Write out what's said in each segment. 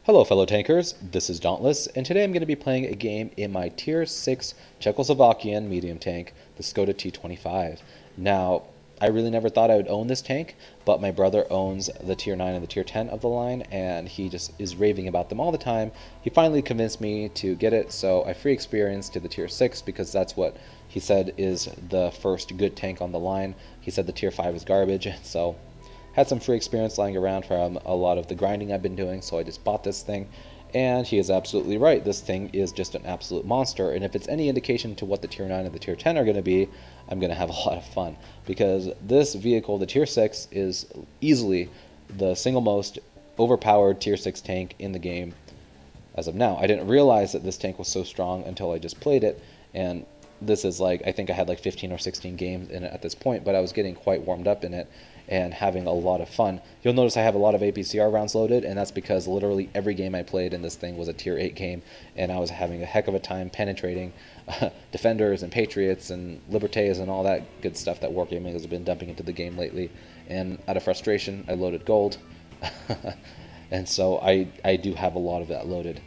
Hello fellow tankers, this is Dauntless, and today I'm going to be playing a game in my Tier 6 Czechoslovakian medium tank, the Skoda T25. Now, I really never thought I would own this tank, but my brother owns the Tier 9 and the Tier 10 of the line, and he just is raving about them all the time. He finally convinced me to get it, so I free experience to the Tier 6 because that's what he said is the first good tank on the line. He said the Tier 5 is garbage, so had some free experience lying around from a lot of the grinding I've been doing, so I just bought this thing. And he is absolutely right. This thing is just an absolute monster. And if it's any indication to what the Tier 9 and the Tier 10 are going to be, I'm going to have a lot of fun. Because this vehicle, the Tier 6, is easily the single most overpowered Tier 6 tank in the game as of now. I didn't realize that this tank was so strong until I just played it. And this is like, I think I had like 15 or 16 games in it at this point, but I was getting quite warmed up in it and having a lot of fun. You'll notice I have a lot of APCR rounds loaded, and that's because literally every game I played in this thing was a Tier 8 game, and I was having a heck of a time penetrating Defenders and Patriots and Libertés and all that good stuff that Wargaming has been dumping into the game lately. And out of frustration, I loaded gold. And so I do have a lot of that loaded.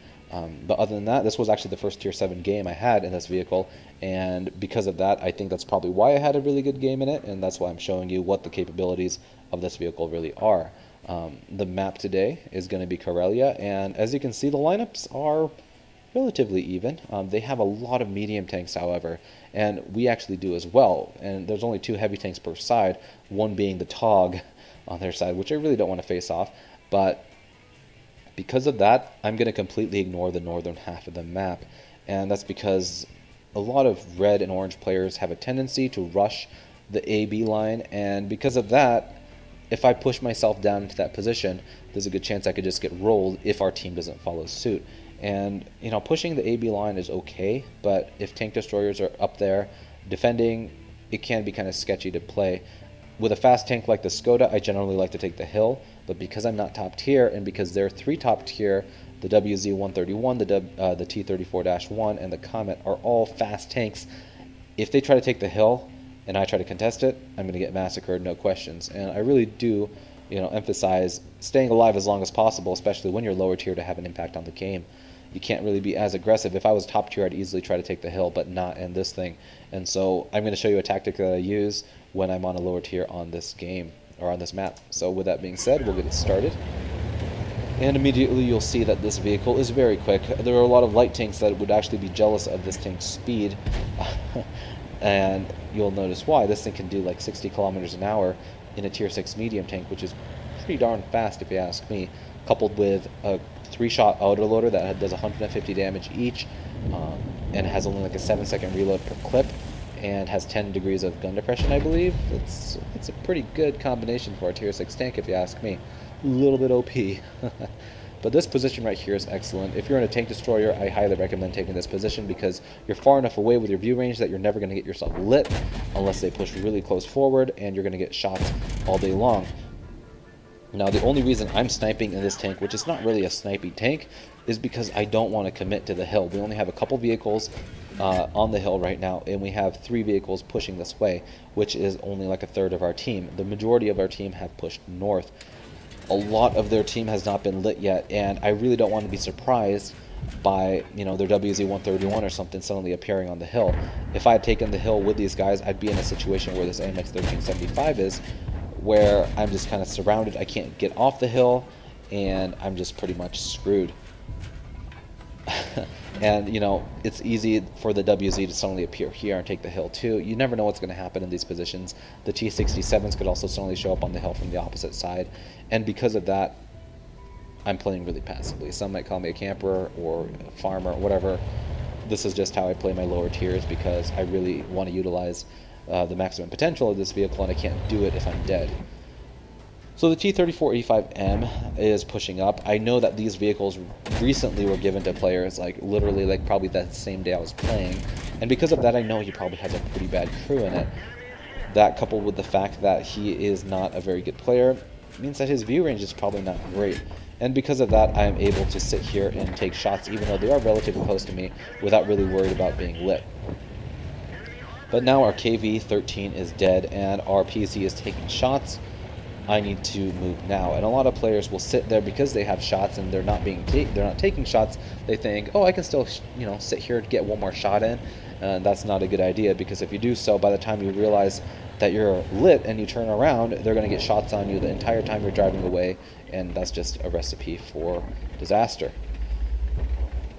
But other than that, this was actually the first Tier 7 game I had in this vehicle, and because of that, I think that's probably why I had a really good game in it, and that's why I'm showing you what the capabilities of this vehicle really are. The map today is going to be Karelia, and as you can see, the lineups are relatively even. They have a lot of medium tanks, however, and we actually do as well, and there's only 2 heavy tanks per side, one being the TOG on their side, which I really don't want to face off, but because of that, I'm going to completely ignore the northern half of the map, and that's because a lot of red and orange players have a tendency to rush the AB line, and because of that, if I push myself down into that position, there's a good chance I could just get rolled if our team doesn't follow suit. And, you know, pushing the AB line is okay, but if tank destroyers are up there defending, it can be kind of sketchy to play. With a fast tank like the Skoda, I generally like to take the hill, but because I'm not top tier, and because there are 3 top tier, the WZ-131, the T-34-1, and the Comet are all fast tanks, if they try to take the hill and I try to contest it, I'm going to get massacred, no questions. And I really do, emphasize staying alive as long as possible, especially when you're lower tier, to have an impact on the game. You can't really be as aggressive. If I was top tier, I'd easily try to take the hill, but not in this thing. And so I'm going to show you a tactic that I use when I'm on a lower tier on this game, or on this map. So with that being said, we'll get it started. And immediately you'll see that this vehicle is very quick. There are a lot of light tanks that would actually be jealous of this tank's speed. And you'll notice why. This thing can do like 60 kilometers an hour in a tier 6 medium tank, which is pretty darn fast if you ask me, coupled with a 3-shot autoloader that does 150 damage each, and has only like a 7-second reload per clip, and has 10 degrees of gun depression, I believe. It's a pretty good combination for a tier 6 tank if you ask me. A little bit OP. But this position right here is excellent. If you're in a tank destroyer, I highly recommend taking this position because you're far enough away with your view range that you're never going to get yourself lit unless they push really close forward, and you're going to get shots all day long. Now, the only reason I'm sniping in this tank, which is not really a sniping tank, is because I don't want to commit to the hill. We only have a couple vehicles on the hill right now, and we have 3 vehicles pushing this way, which is only like a third of our team. The majority of our team have pushed north. A lot of their team has not been lit yet, and I really don't want to be surprised by, their WZ-131 or something suddenly appearing on the hill. If I had taken the hill with these guys, I'd be in a situation where this AMX 1375 is, where I'm just kind of surrounded. I can't get off the hill, and I'm just pretty much screwed. And, it's easy for the WZ to suddenly appear here and take the hill too. You never know what's going to happen in these positions. The T67s could also suddenly show up on the hill from the opposite side, and because of that, I'm playing really passively. Some might call me a camper or a farmer, whatever. This is just how I play my lower tiers because I really want to utilize the maximum potential of this vehicle, and I can't do it if I'm dead. So the T-34-85M is pushing up. I know that these vehicles recently were given to players, literally probably that same day I was playing, and because of that I know he probably has a pretty bad crew in it. That, coupled with the fact that he is not a very good player, means that his view range is probably not great. And because of that, I am able to sit here and take shots, even though they are relatively close to me, without really worried about being lit. But now our KV-13 is dead, and our PC is taking shots. I need to move now. And a lot of players will sit there because they have shots and they're not taking shots. They think, oh, I can still sit here and get one more shot in. And that's not a good idea, because if you do so, by the time you realize that you're lit and you turn around, they're going to get shots on you the entire time you're driving away, and that's just a recipe for disaster.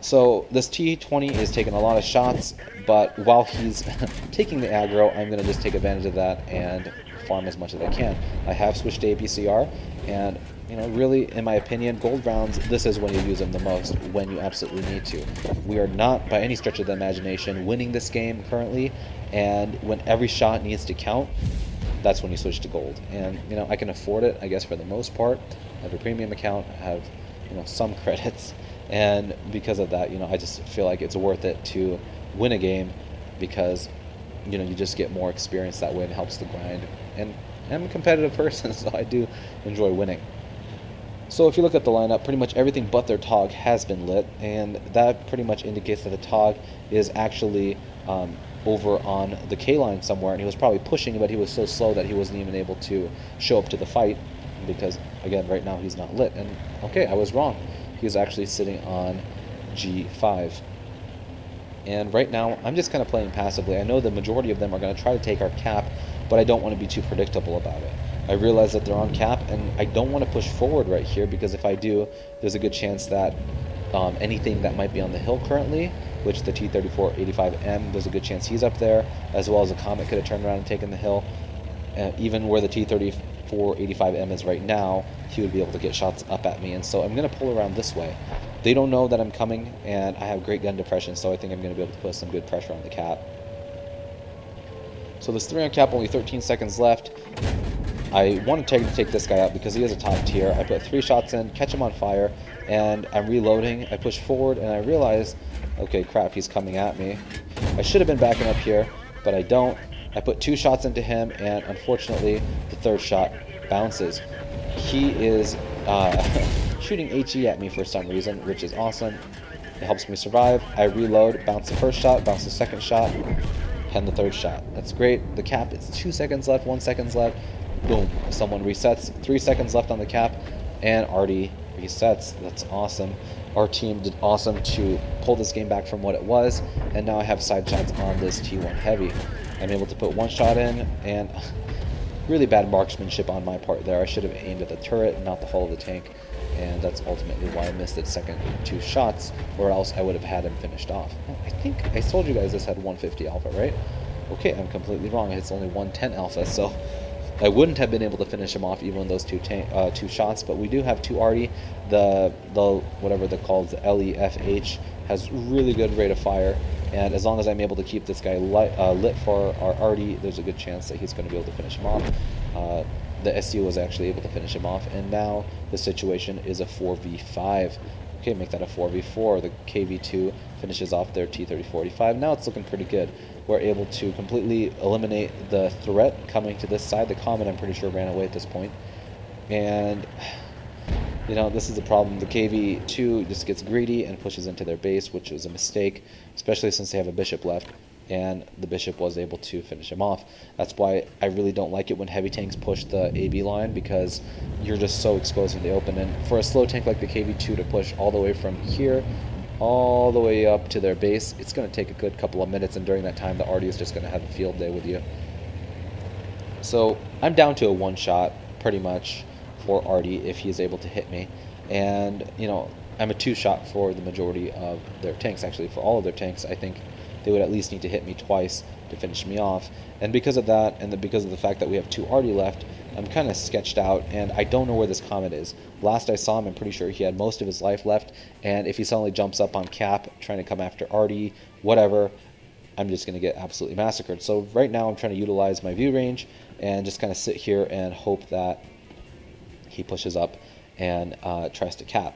So this T20 is taking a lot of shots, but while he's taking the aggro, I'm going to just take advantage of that and farm as much as I can. I have switched to APCR, and really, in my opinion, gold rounds, this is when you use them the most, when you absolutely need to. We are not, by any stretch of the imagination, winning this game currently, and when every shot needs to count, that's when you switch to gold. And I can afford it, I guess, for the most part. I have a premium account, I have some credits, and because of that, I just feel like it's worth it to win a game, because you just get more experience that way, and it helps the grind. And I'm a competitive person, so I do enjoy winning. So if you look at the lineup, pretty much everything but their Tog has been lit, and that pretty much indicates that the Tog is actually over on the K line somewhere, and he was probably pushing, but he was so slow that he wasn't even able to show up to the fight, because again, right now he's not lit. And okay, I was wrong. He's actually sitting on G5. And right now, I'm just kind of playing passively. I know the majority of them are going to try to take our cap, but I don't want to be too predictable about it. I realize that they're on cap, and I don't want to push forward right here, because if I do, there's a good chance that anything that might be on the hill currently, which the T3485M, there's a good chance he's up there, as well as a Comet could have turned around and taken the hill. Even where the T3485M is right now, he would be able to get shots up at me, and so I'm going to pull around this way. They don't know that I'm coming, and I have great gun depression, so I think I'm going to be able to put some good pressure on the cap. So this 3 on cap, only 13 seconds left. I want to take this guy out because he is a top tier. I put 3 shots in, catch him on fire, and I'm reloading. I push forward, and I realize, okay, crap, he's coming at me. I should have been backing up here, but I don't. I put 2 shots into him, and unfortunately, the 3rd shot bounces. He is shooting HE at me for some reason, which is awesome. It helps me survive. I reload, bounce the 1st shot, bounce the 2nd shot, and the 3rd shot. That's great. The cap is 2 seconds left, 1 second left. Boom, someone resets. 3 seconds left on the cap, and Artie resets. That's awesome. Our team did awesome to pull this game back from what it was, and now I have side shots on this T1 Heavy. I'm able to put 1 shot in, and really bad marksmanship on my part there. I should have aimed at the turret, not the hull of the tank, and that's ultimately why I missed its second 2 shots, or else I would have had him finished off. Oh, I think I told you guys this had 150 alpha, right? Okay, I'm completely wrong. It's only 110 alpha, so I wouldn't have been able to finish him off even with those 2 shots, but we do have 2 Artie. The whatever they're called, the LEFH, has really good rate of fire, and as long as I'm able to keep this guy lit for our Artie, there's a good chance that he's going to be able to finish him off. The SU was actually able to finish him off, and now the situation is a 4v5. Okay, make that a 4v4. The KV2 finishes off their T3485. Now it's looking pretty good. We're able to completely eliminate the threat coming to this side. The Comet, I'm pretty sure, ran away at this point. And, this is the problem. The KV2 just gets greedy and pushes into their base, which is a mistake, especially since they have a bishop left. And the bishop was able to finish him off. That's why I really don't like it when heavy tanks push the AB line, because you're just so exposed in the open. And for a slow tank like the KV2 to push all the way from here all the way up to their base, it's going to take a good couple of minutes, and during that time the Artie is just going to have a field day with you. So I'm down to a 1 shot pretty much for Artie if he is able to hit me, and I'm a 2 shot for the majority of their tanks. Actually, for all of their tanks, I think they would at least need to hit me twice to finish me off. And because of that, and because of the fact that we have 2 Artie left, I'm kind of sketched out, and I don't know where this Comet is. Last I saw him, I'm pretty sure he had most of his life left, and if he suddenly jumps up on cap, trying to come after Artie, whatever, I'm just going to get absolutely massacred. So right now I'm trying to utilize my view range and just kind of sit here and hope that he pushes up and tries to cap.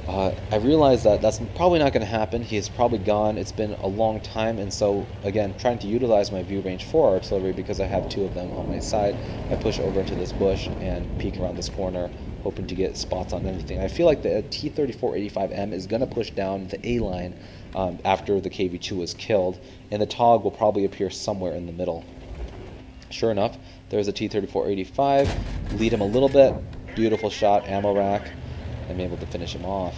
I realize that that's probably not going to happen. He is probably gone. It's been a long time, and so again, trying to utilize my view range for artillery because I have 2 of them on my side. I push over into this bush and peek around this corner, hoping to get spots on anything. I feel like the T3485M is going to push down the A line after the KV2 is killed, and the Tog will probably appear somewhere in the middle. Sure enough, There's a T-34-85. Lead him a little bit. Beautiful shot, ammo rack. I'm able to finish him off.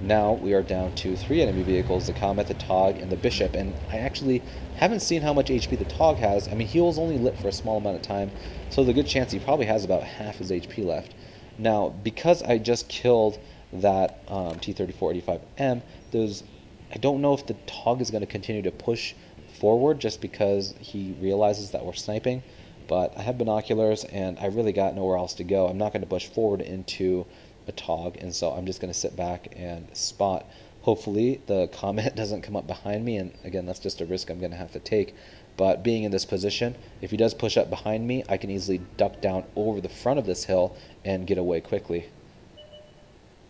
Now we are down to 3 enemy vehicles, the Comet, the Tog, and the Bishop, and I actually haven't seen how much HP the Tog has. I mean, he was only lit for a small amount of time, so there's a good chance he probably has about half his HP left. Now, because I just killed that T-34-85M, I don't know if the Tog is going to continue to push forward just because he realizes that we're sniping, but I have binoculars and I really got nowhere else to go. I'm not going to push forward into a Tog, and so I'm just going to sit back and spot. Hopefully the Comet doesn't come up behind me, and again, that's just a risk I'm going to have to take. But being in this position, if he does push up behind me, I can easily duck down over the front of this hill and get away quickly.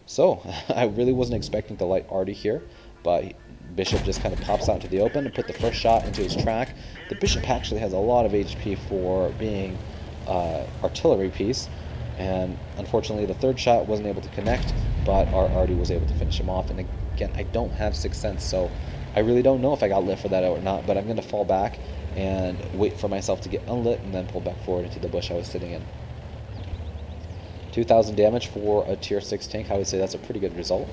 So I really wasn't expecting to light Artie here, but Bishop just kind of pops out into the open and put the first shot into his track. The Bishop actually has a lot of HP for being artillery piece, and unfortunately the third shot wasn't able to connect, but our Artie was able to finish him off. And again, I don't have Sixth Sense, so I really don't know if I got lit for that or not, but I'm going to fall back and wait for myself to get unlit and then pull back forward into the bush I was sitting in. 2,000 damage for a tier 6 tank. I would say that's a pretty good result.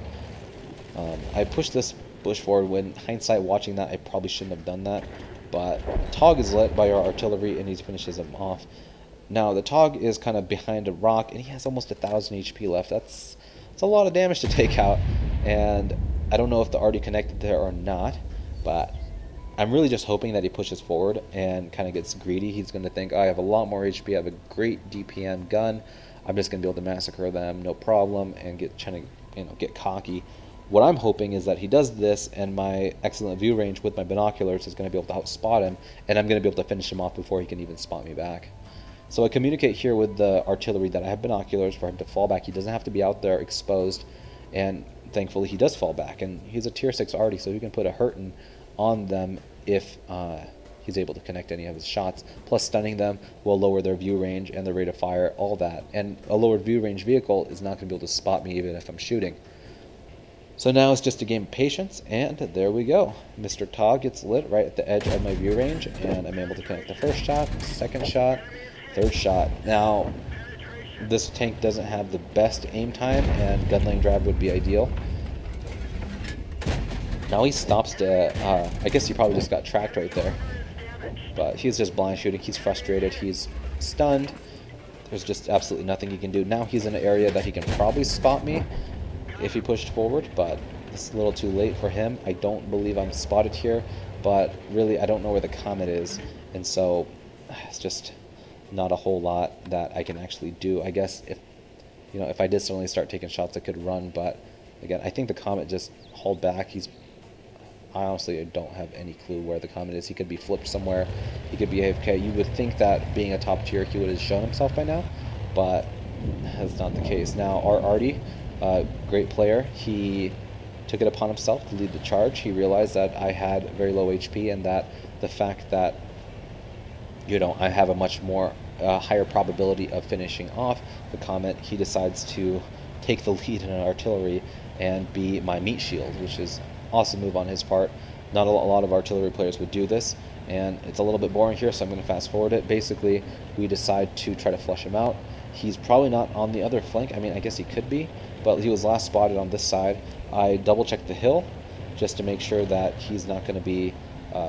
I pushed this bush forward. When hindsight watching that, I probably shouldn't have done that, but Tog is lit by our artillery and he finishes him off. Now the Tog is kind of behind a rock and he has almost 1,000 HP left. That's a lot of damage to take out, and I don't know if the Artie connected there or not, but I'm really just hoping that he pushes forward and kind of gets greedy. He's going to think, oh, I have a lot more HP, I have a great DPM gun, I'm just going to be able to massacre them, no problem, and get cocky. What I'm hoping is that he does this, and my excellent view range with my binoculars is going to be able to outspot him, and I'm going to be able to finish him off before he can even spot me back. So I communicate here with the artillery that I have binoculars for him to fall back. He doesn't have to be out there exposed, and thankfully he does fall back. And he's a tier 6 Artie, so he can put a hurtin' on them if he's able to connect any of his shots. Plus stunning them will lower their view range and their rate of fire, all that. And a lowered view range vehicle is not going to be able to spot me even if I'm shooting. So now it's just a game of patience, and there we go. Mr. Tog gets lit right at the edge of my view range, and I'm able to connect the first shot, second shot, third shot. Now, this tank doesn't have the best aim time, and gun lane drive would be ideal. Now he stops to, I guess he probably just got tracked right there, but he's just blind shooting. He's frustrated, he's stunned. There's just absolutely nothing he can do. Now he's in an area that he can probably spot me if he pushed forward, but it's a little too late for him. I don't believe I'm spotted here, but really I don't know where the Comet is, and so it's just not a whole lot that I can actually do. I guess if I did suddenly start taking shots, I could run, but again, I think the Comet just hauled back. I honestly don't have any clue where the Comet is. He could be flipped somewhere. He could be AFK. You would think that being a top tier, he would have shown himself by now, but that's not the case. Now our Artie, great player, he took it upon himself to lead the charge. He realized that I had very low HP, and that the fact that I have a much more higher probability of finishing off the Comet, he decides to take the lead in an artillery and be my meat shield, which is awesome move on his part. Not a lot of artillery players would do this, and it's a little bit boring here, so I'm going to fast forward it. Basically, we decide to try to flush him out. He's probably not on the other flank. I mean, I guess he could be, but he was last spotted on this side. I double-checked the hill just to make sure that he's not going to be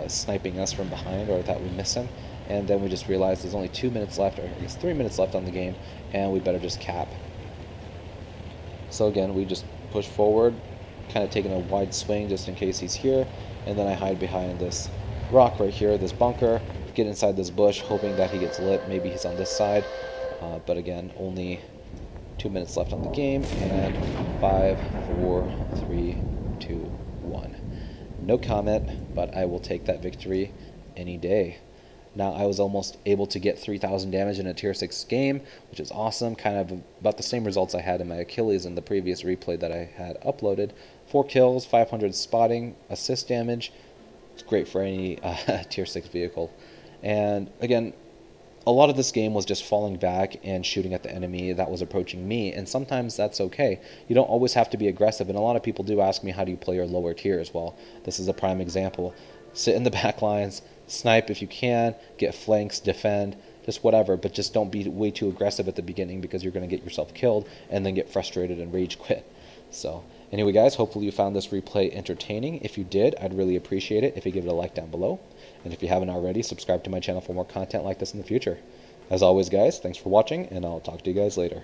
sniping us from behind or that we miss him. And then we just realized there's only 2 minutes left, or I guess 3 minutes left on the game, and we better just cap. So again, we just push forward, kind of taking a wide swing just in case he's here, and then I hide behind this rock right here, this bunker, get inside this bush, hoping that he gets lit. Maybe he's on this side, but again, only 2 minutes left on the game, and 5, 4, 3, 2, 1. No Comet, but I will take that victory any day. Now, I was almost able to get 3,000 damage in a tier 6 game, which is awesome. Kind of about the same results I had in my Achilles in the previous replay that I had uploaded. 4 kills, 500 spotting, assist damage. It's great for any tier 6 vehicle. And again, a lot of this game was just falling back and shooting at the enemy that was approaching me, and sometimes that's okay. You don't always have to be aggressive, and a lot of people do ask me, how do you play your lower tiers? Well, this is a prime example. Sit in the back lines, snipe if you can, get flanks, defend, just whatever, but just don't be way too aggressive at the beginning because you're going to get yourself killed and then get frustrated and rage quit. So anyway, guys, hopefully you found this replay entertaining. If you did, I'd really appreciate it if you give it a like down below. And if you haven't already, subscribe to my channel for more content like this in the future. As always, guys, thanks for watching, and I'll talk to you guys later.